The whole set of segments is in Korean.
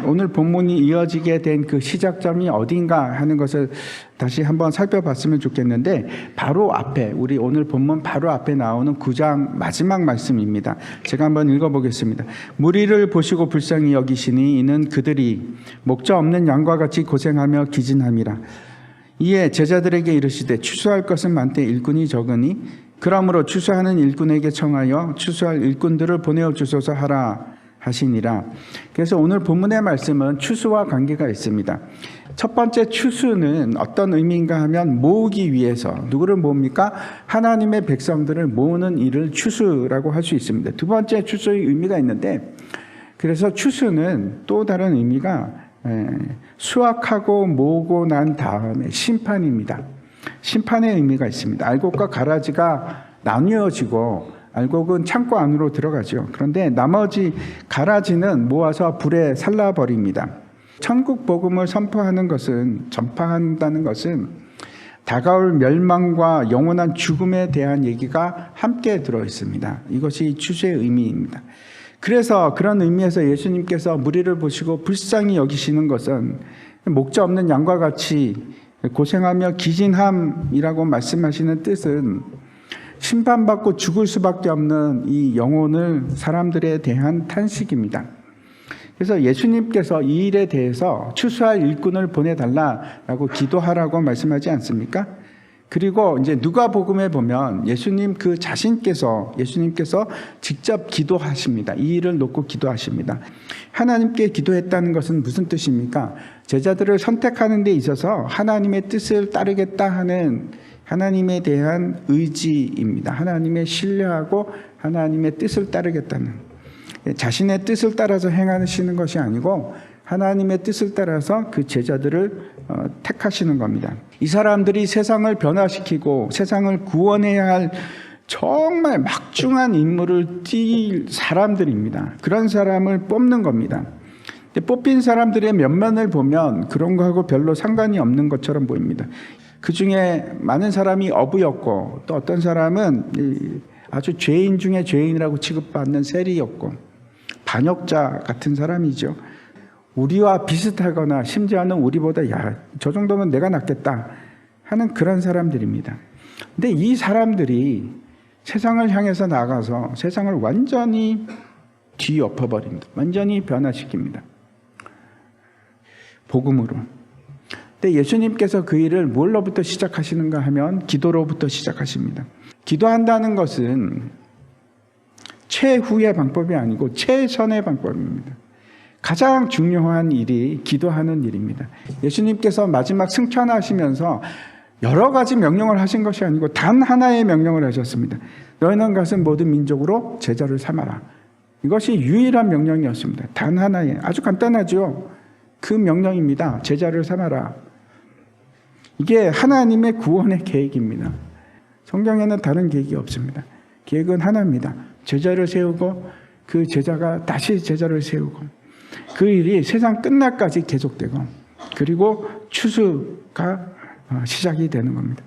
오늘 본문이 이어지게 된 그 시작점이 어딘가 하는 것을 다시 한번 살펴봤으면 좋겠는데, 바로 앞에, 우리 오늘 본문 바로 앞에 나오는 9장 마지막 말씀입니다. 제가 한번 읽어보겠습니다. 무리를 보시고 불쌍히 여기시니 이는 그들이 목자 없는 양과 같이 고생하며 기진함이라. 이에 제자들에게 이르시되 추수할 것은 많되 일꾼이 적으니 그러므로 추수하는 일꾼에게 청하여 추수할 일꾼들을 보내어 주소서 하라 하시니라. 그래서 오늘 본문의 말씀은 추수와 관계가 있습니다. 첫 번째 추수는 어떤 의미인가 하면 모으기 위해서, 누구를 모읍니까? 하나님의 백성들을 모으는 일을 추수라고 할 수 있습니다. 두 번째 추수의 의미가 있는데, 그래서 추수는 또 다른 의미가 수확하고 모으고 난 다음에 심판입니다. 심판의 의미가 있습니다. 알곡과 가라지가 나뉘어지고 알곡은 창고 안으로 들어가죠. 그런데 나머지 가라지는 모아서 불에 살라버립니다. 천국 복음을 선포하는 것은, 전파한다는 것은 다가올 멸망과 영원한 죽음에 대한 얘기가 함께 들어있습니다. 이것이 추수의 의미입니다. 그래서 그런 의미에서 예수님께서 무리를 보시고 불쌍히 여기시는 것은 목자 없는 양과 같이 고생하며 기진함이라고 말씀하시는 뜻은 심판받고 죽을 수밖에 없는 이 영혼을 사람들에 대한 탄식입니다. 그래서 예수님께서 이 일에 대해서 추수할 일꾼을 보내달라라고 기도하라고 말씀하지 않습니까? 그리고 이제 누가복음에 보면 예수님 그 자신께서, 예수님께서 직접 기도하십니다. 이 일을 놓고 기도하십니다. 하나님께 기도했다는 것은 무슨 뜻입니까? 제자들을 선택하는 데 있어서 하나님의 뜻을 따르겠다 하는 하나님에 대한 의지입니다. 하나님의 신뢰하고 하나님의 뜻을 따르겠다는, 자신의 뜻을 따라서 행하시는 것이 아니고 하나님의 뜻을 따라서 그 제자들을 택하시는 겁니다. 이 사람들이 세상을 변화시키고 세상을 구원해야 할 정말 막중한 임무를 띌 사람들입니다. 그런 사람을 뽑는 겁니다. 뽑힌 사람들의 면면을 보면 그런 거하고 별로 상관이 없는 것처럼 보입니다. 그 중에 많은 사람이 어부였고, 또 어떤 사람은 아주 죄인 중에 죄인이라고 취급받는 세리였고, 반역자 같은 사람이죠. 우리와 비슷하거나 심지어는 우리보다 저 정도면 내가 낫겠다 하는 그런 사람들입니다. 근데 이 사람들이 세상을 향해서 나가서 세상을 완전히 뒤엎어버립니다. 완전히 변화시킵니다. 복음으로. 근데 예수님께서 그 일을 뭘로부터 시작하시는가 하면 기도로부터 시작하십니다. 기도한다는 것은 최후의 방법이 아니고 최선의 방법입니다. 가장 중요한 일이 기도하는 일입니다. 예수님께서 마지막 승천하시면서 여러 가지 명령을 하신 것이 아니고 단 하나의 명령을 하셨습니다. 너희는 가서 모든 민족으로 제자를 삼아라. 이것이 유일한 명령이었습니다. 단 하나의, 아주 간단하죠. 그 명령입니다. 제자를 삼아라. 이게 하나님의 구원의 계획입니다. 성경에는 다른 계획이 없습니다. 계획은 하나입니다. 제자를 세우고 그 제자가 다시 제자를 세우고, 그 일이 세상 끝날까지 계속되고, 그리고 추수가 시작이 되는 겁니다.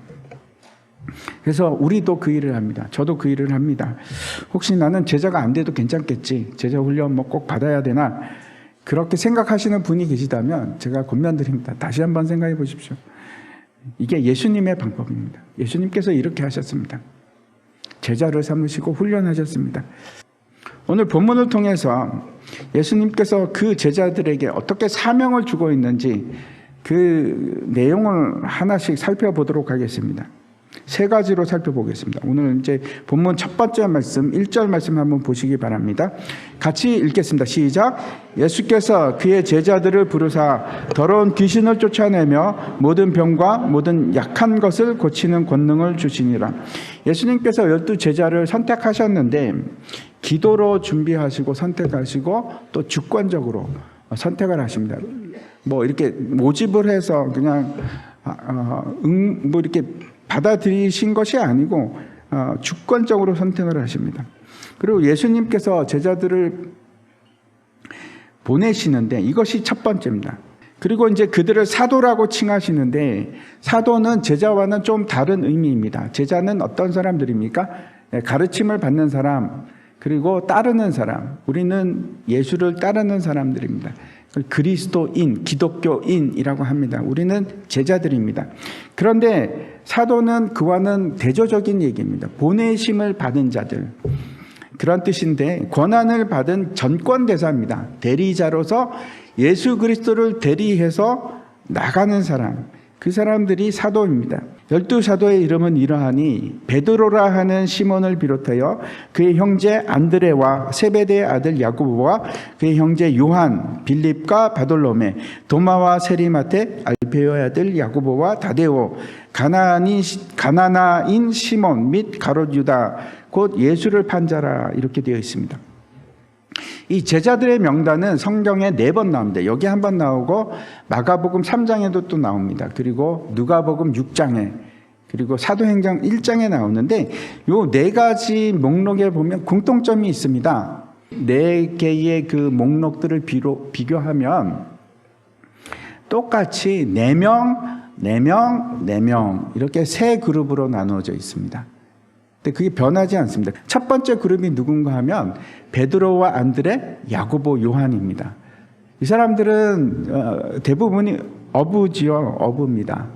그래서 우리도 그 일을 합니다. 저도 그 일을 합니다. 혹시 나는 제자가 안 돼도 괜찮겠지, 제자 훈련 뭐 꼭 받아야 되나, 그렇게 생각하시는 분이 계시다면 제가 권면드립니다. 다시 한번 생각해 보십시오. 이게 예수님의 방법입니다. 예수님께서 이렇게 하셨습니다. 제자를 삼으시고 훈련하셨습니다. 오늘 본문을 통해서 예수님께서 그 제자들에게 어떻게 사명을 주고 있는지 그 내용을 하나씩 살펴보도록 하겠습니다. 세 가지로 살펴보겠습니다. 오늘 이제 본문 첫 번째 말씀, 1절 말씀 한번 보시기 바랍니다. 같이 읽겠습니다. 시작. 예수께서 그의 제자들을 부르사 더러운 귀신을 쫓아내며 모든 병과 모든 약한 것을 고치는 권능을 주시니라. 예수님께서 12제자를 선택하셨는데 기도로 준비하시고 선택하시고 또 주권적으로 선택을 하십니다. 뭐 이렇게 모집을 해서 그냥 뭐 이렇게 받아들이신 것이 아니고 주권적으로 선택을 하십니다. 그리고 예수님께서 제자들을 보내시는데 이것이 첫 번째입니다. 그리고 이제 그들을 사도라고 칭하시는데 사도는 제자와는 좀 다른 의미입니다. 제자는 어떤 사람들입니까? 가르침을 받는 사람, 그리고 따르는 사람. 우리는 예수를 따르는 사람들입니다. 그리스도인, 기독교인이라고 합니다. 우리는 제자들입니다. 그런데 사도는 그와는 대조적인 얘기입니다. 보내심을 받은 자들, 그런 뜻인데 권한을 받은 전권대사입니다. 대리자로서 예수 그리스도를 대리해서 나가는 사람, 그 사람들이 사도입니다. 12사도의 이름은 이러하니 베드로라 하는 시몬을 비롯하여 그의 형제 안드레와 세베대의 아들 야고보와 그의 형제 요한, 빌립과 바돌로메, 도마와 세리마테, 알페오의 아들 야고보와 다데오, 가나나인 시몬 및 가롯 유다, 곧 예수를 판 자라, 이렇게 되어 있습니다. 이 제자들의 명단은 성경에 4번 나옵니다. 여기 한 번 나오고 마가복음 3장에도 또 나옵니다. 그리고 누가복음 6장에, 그리고 사도행전 1장에 나오는데 요 4가지 목록에 보면 공통점이 있습니다. 4개의 그 목록들을 비교하면 똑같이 4명, 4명, 4명 이렇게 3그룹으로 나누어져 있습니다. 근데 그게 변하지 않습니다. 첫 번째 그룹이 누군가 하면 베드로와 안드레, 야고보, 요한입니다. 이 사람들은 대부분이 어부입니다.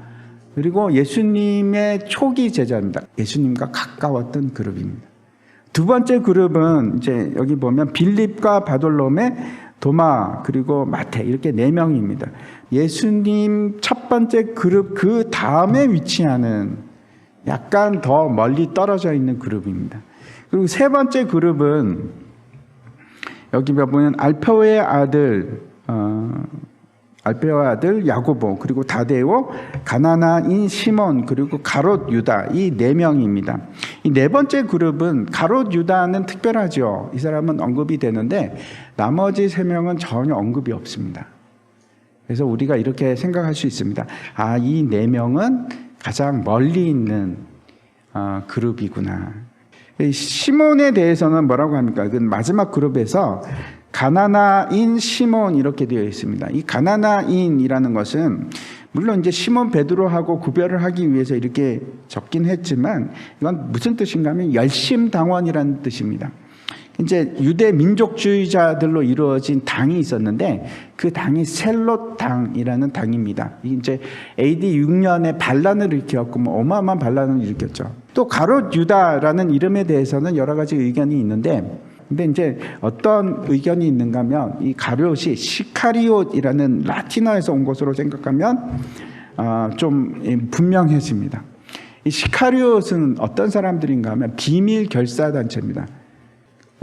그리고 예수님의 초기 제자입니다. 예수님과 가까웠던 그룹입니다. 두 번째 그룹은 이제 여기 보면 빌립과 바돌로메, 도마, 그리고 마태, 이렇게 4명입니다. 예수님 첫 번째 그룹 그 다음에 위치하는 약간 더 멀리 떨어져 있는 그룹입니다. 그리고 세 번째 그룹은 여기 보면 알페오의 아들 야고보, 그리고 다데오, 가나나인 시몬, 그리고 가롯 유다, 이 4명입니다. 이 4번째 그룹은 가롯 유다는 특별하죠. 이 사람은 언급이 되는데 나머지 3명은 전혀 언급이 없습니다. 그래서 우리가 이렇게 생각할 수 있습니다. 아, 이 4명은 가장 멀리 있는 그룹이구나. 시몬에 대해서는 뭐라고 합니까? 그 마지막 그룹에서 가나나인 시몬 이렇게 되어 있습니다. 이 가나나인이라는 것은 물론 이제 시몬 베드로하고 구별을 하기 위해서 이렇게 적긴 했지만 이건 무슨 뜻인가 하면 열심당원이라는 뜻입니다. 이제 유대 민족주의자들로 이루어진 당이 있었는데 그 당이 셀롯 당이라는 당입니다. 이제 AD 6년에 반란을 일으켰고 어마어마한 반란을 일으켰죠. 또 가롯 유다라는 이름에 대해서는 여러 가지 의견이 있는데, 근데 이제 어떤 의견이 있는가 하면 이 가롯이 시카리옷이라는 라틴어에서 온 것으로 생각하면 좀 분명해집니다. 이 시카리옷은 어떤 사람들인가 하면 비밀 결사단체입니다.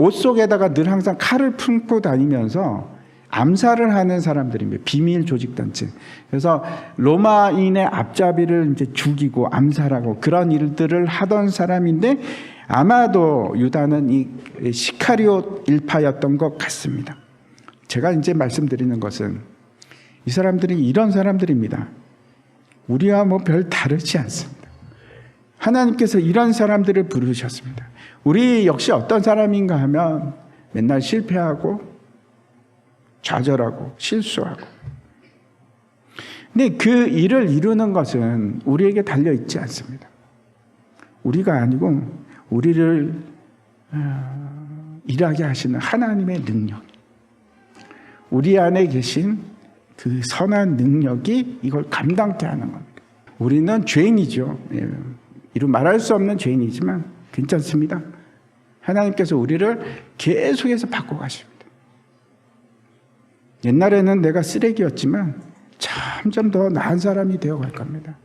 옷 속에다가 늘 항상 칼을 품고 다니면서 암살을 하는 사람들입니다. 비밀 조직단체. 그래서 로마인의 앞잡이를 이제 죽이고 암살하고 그런 일들을 하던 사람인데 아마도 유다는 이 시카리옷 일파였던 것 같습니다. 제가 이제 말씀드리는 것은 이 사람들이 이런 사람들입니다. 우리와 뭐 별 다르지 않습니다. 하나님께서 이런 사람들을 부르셨습니다. 우리 역시 어떤 사람인가 하면 맨날 실패하고 좌절하고 실수하고, 근데 그 일을 이루는 것은 우리에게 달려있지 않습니다. 우리가 아니고 우리를 일하게 하시는 하나님의 능력, 우리 안에 계신 그 선한 능력이 이걸 감당케 하는 겁니다. 우리는 죄인이죠. 이루 말할 수 없는 죄인이지만 괜찮습니다. 하나님께서 우리를 계속해서 바꿔가십니다. 옛날에는 내가 쓰레기였지만 점점 더 나은 사람이 되어갈 겁니다.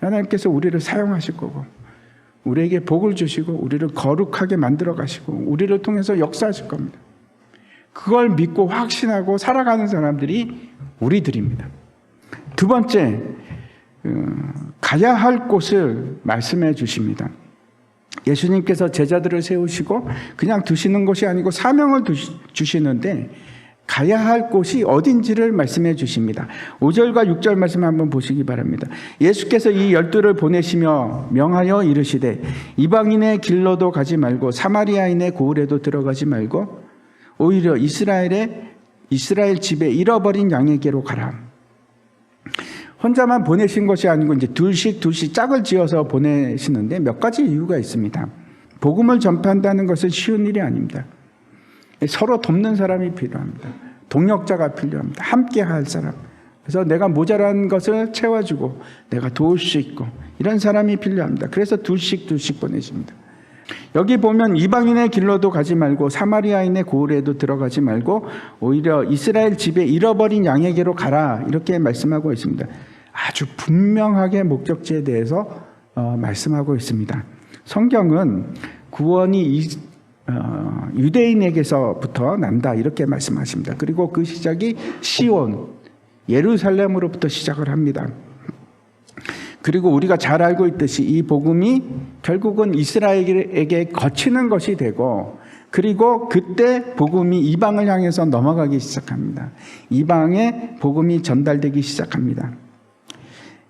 하나님께서 우리를 사용하실 거고 우리에게 복을 주시고 우리를 거룩하게 만들어 가시고 우리를 통해서 역사하실 겁니다. 그걸 믿고 확신하고 살아가는 사람들이 우리들입니다. 두 번째, 가야 할 곳을 말씀해 주십니다. 예수님께서 제자들을 세우시고 그냥 두시는 것이 아니고 사명을 주시는데 가야 할 곳이 어딘지를 말씀해 주십니다. 5절과 6절 말씀 한번 보시기 바랍니다. 예수께서 이 12를 보내시며 명하여 이르시되 이방인의 길로도 가지 말고 사마리아인의 고을에도 들어가지 말고 오히려 이스라엘 집에 잃어버린 양에게로 가라. 혼자만 보내신 것이 아니고 이제 둘씩 짝을 지어서 보내시는데 몇 가지 이유가 있습니다. 복음을 전파한다는 것은 쉬운 일이 아닙니다. 서로 돕는 사람이 필요합니다. 동역자가 필요합니다. 함께 할 사람. 그래서 내가 모자란 것을 채워주고 내가 도울 수 있고 이런 사람이 필요합니다. 그래서 둘씩 보내십니다. 여기 보면 이방인의 길로도 가지 말고 사마리아인의 고을에도 들어가지 말고 오히려 이스라엘 집에 잃어버린 양에게로 가라 이렇게 말씀하고 있습니다. 아주 분명하게 목적지에 대해서 말씀하고 있습니다. 성경은 구원이 유대인에게서부터 난다 이렇게 말씀하십니다. 그리고 그 시작이 시온 예루살렘으로부터 시작을 합니다. 그리고 우리가 잘 알고 있듯이 이 복음이 결국은 이스라엘에게 거치는 것이 되고 그리고 그때 복음이 이방을 향해서 넘어가기 시작합니다. 이방에 복음이 전달되기 시작합니다.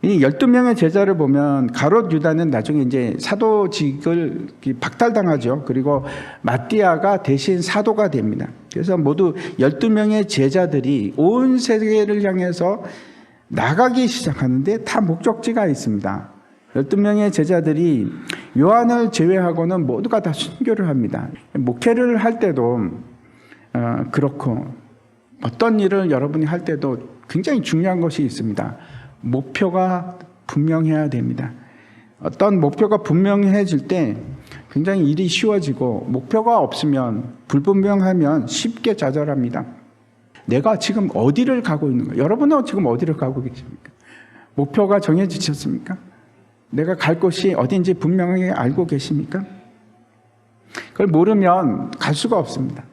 이 12명의 제자를 보면 가롯 유다는 나중에 이제 사도직을 박탈당하죠. 그리고 마띠아가 대신 사도가 됩니다. 그래서 모두 12명의 제자들이 온 세계를 향해서 나가기 시작하는데 다 목적지가 있습니다. 12명의 제자들이 요한을 제외하고는 모두가 다 순교를 합니다. 목회를 할 때도 그렇고 어떤 일을 여러분이 할 때도 굉장히 중요한 것이 있습니다. 목표가 분명해야 됩니다. 어떤 목표가 분명해질 때 굉장히 일이 쉬워지고 목표가 없으면 불분명하면 쉽게 좌절합니다. 내가 지금 어디를 가고 있는가? 여러분은 지금 어디를 가고 계십니까? 목표가 정해지셨습니까? 내가 갈 곳이 어딘지 분명하게 알고 계십니까? 그걸 모르면 갈 수가 없습니다.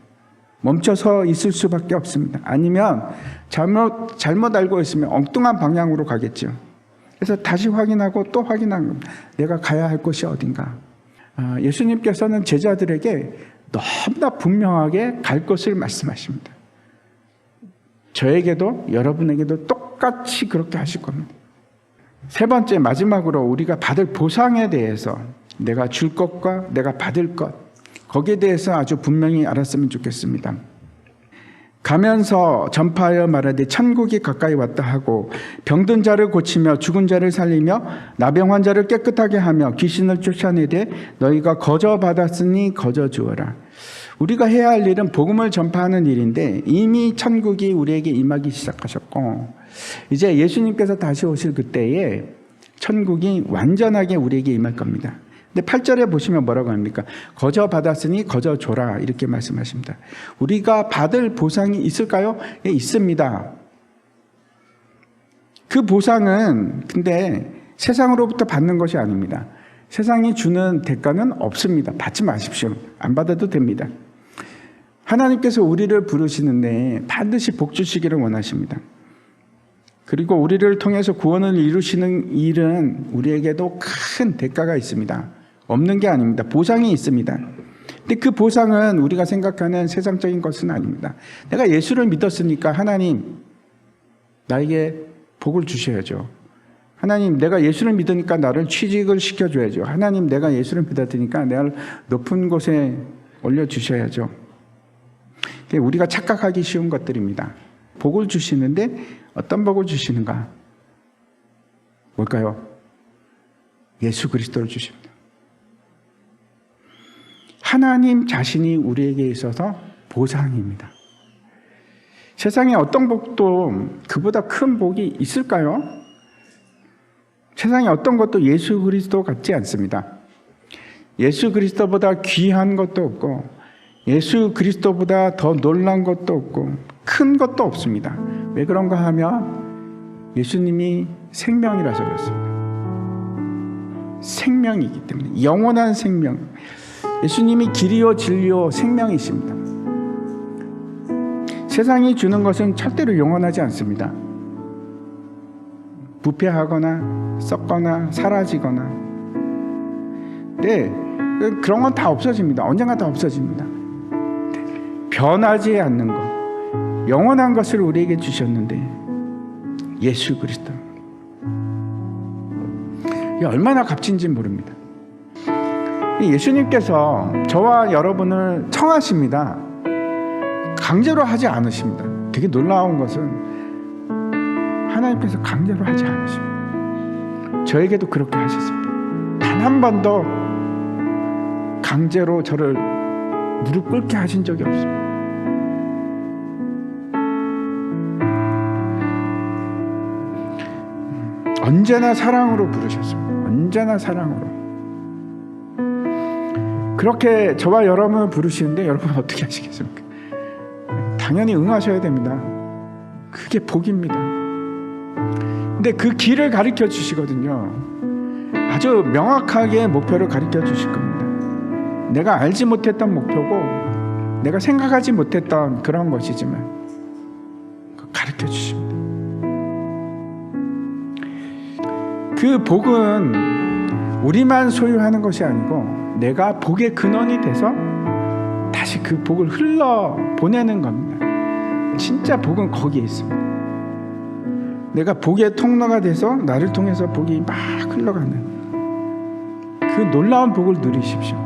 멈춰서 있을 수밖에 없습니다. 아니면 잘못 알고 있으면 엉뚱한 방향으로 가겠죠. 그래서 다시 확인하고 또 확인하는 겁니다. 내가 가야 할 곳이 어딘가. 예수님께서는 제자들에게 너무나 분명하게 갈 곳을 말씀하십니다. 저에게도 여러분에게도 똑같이 그렇게 하실 겁니다. 세 번째 마지막으로 우리가 받을 보상에 대해서 내가 줄 것과 내가 받을 것 거기에 대해서 아주 분명히 알았으면 좋겠습니다. 가면서 전파하여 말하되 천국이 가까이 왔다 하고 병든 자를 고치며 죽은 자를 살리며 나병 환자를 깨끗하게 하며 귀신을 쫓아내되 너희가 거저 받았으니 거저 주어라. 우리가 해야 할 일은 복음을 전파하는 일인데 이미 천국이 우리에게 임하기 시작하셨고 이제 예수님께서 다시 오실 그때에 천국이 완전하게 우리에게 임할 겁니다. 근데 8절에 보시면 뭐라고 합니까? 거저 받았으니 거저 줘라 이렇게 말씀하십니다. 우리가 받을 보상이 있을까요? 예, 있습니다. 그 보상은 근데 세상으로부터 받는 것이 아닙니다. 세상이 주는 대가는 없습니다. 받지 마십시오. 안 받아도 됩니다. 하나님께서 우리를 부르시는데 반드시 복 주시기를 원하십니다. 그리고 우리를 통해서 구원을 이루시는 일은 우리에게도 큰 대가가 있습니다. 없는 게 아닙니다. 보상이 있습니다. 근데 그 보상은 우리가 생각하는 세상적인 것은 아닙니다. 내가 예수를 믿었으니까 하나님 나에게 복을 주셔야죠. 하나님 내가 예수를 믿으니까 나를 취직을 시켜줘야죠. 하나님 내가 예수를 믿었으니까 나를 높은 곳에 올려주셔야죠. 우리가 착각하기 쉬운 것들입니다. 복을 주시는데 어떤 복을 주시는가? 뭘까요? 예수 그리스도를 주십니다. 하나님 자신이 우리에게 있어서 보상입니다. 세상에 어떤 복도 그보다 큰 복이 있을까요? 세상에 어떤 것도 예수 그리스도 같지 않습니다. 예수 그리스도보다 귀한 것도 없고 예수 그리스도보다 더 놀란 것도 없고 큰 것도 없습니다. 왜 그런가 하면 예수님이 생명이라서 그렇습니다. 생명이기 때문에 영원한 생명. 예수님이 길이요 진리요 생명이십니다. 세상이 주는 것은 절대로 영원하지 않습니다. 부패하거나 썩거나 사라지거나 네, 그런 건 다 없어집니다. 언젠가 다 없어집니다. 변하지 않는 것, 영원한 것을 우리에게 주셨는데 예수 그리스도. 이게 얼마나 값진지 모릅니다. 예수님께서 저와 여러분을 청하십니다. 강제로 하지 않으십니다. 되게 놀라운 것은 하나님께서 강제로 하지 않으십니다. 저에게도 그렇게 하셨습니다. 단 한 번도 강제로 저를 무릎 꿇게 하신 적이 없습니다. 언제나 사랑으로 부르셨습니다. 언제나 사랑으로. 그렇게 저와 여러분을 부르시는데 여러분 어떻게 하시겠습니까? 당연히 응하셔야 됩니다. 그게 복입니다. 근데 그 길을 가르쳐 주시거든요. 아주 명확하게 목표를 가르쳐 주실 겁니다. 내가 알지 못했던 목표고 내가 생각하지 못했던 그런 것이지만 가르쳐 주십니다. 그 복은 우리만 소유하는 것이 아니고 내가 복의 근원이 돼서 다시 그 복을 흘러 보내는 겁니다. 진짜 복은 거기에 있습니다. 내가 복의 통로가 돼서 나를 통해서 복이 막 흘러가는 그 놀라운 복을 누리십시오.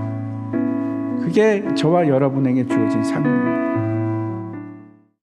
그게 저와 여러분에게 주어진 삶입니다.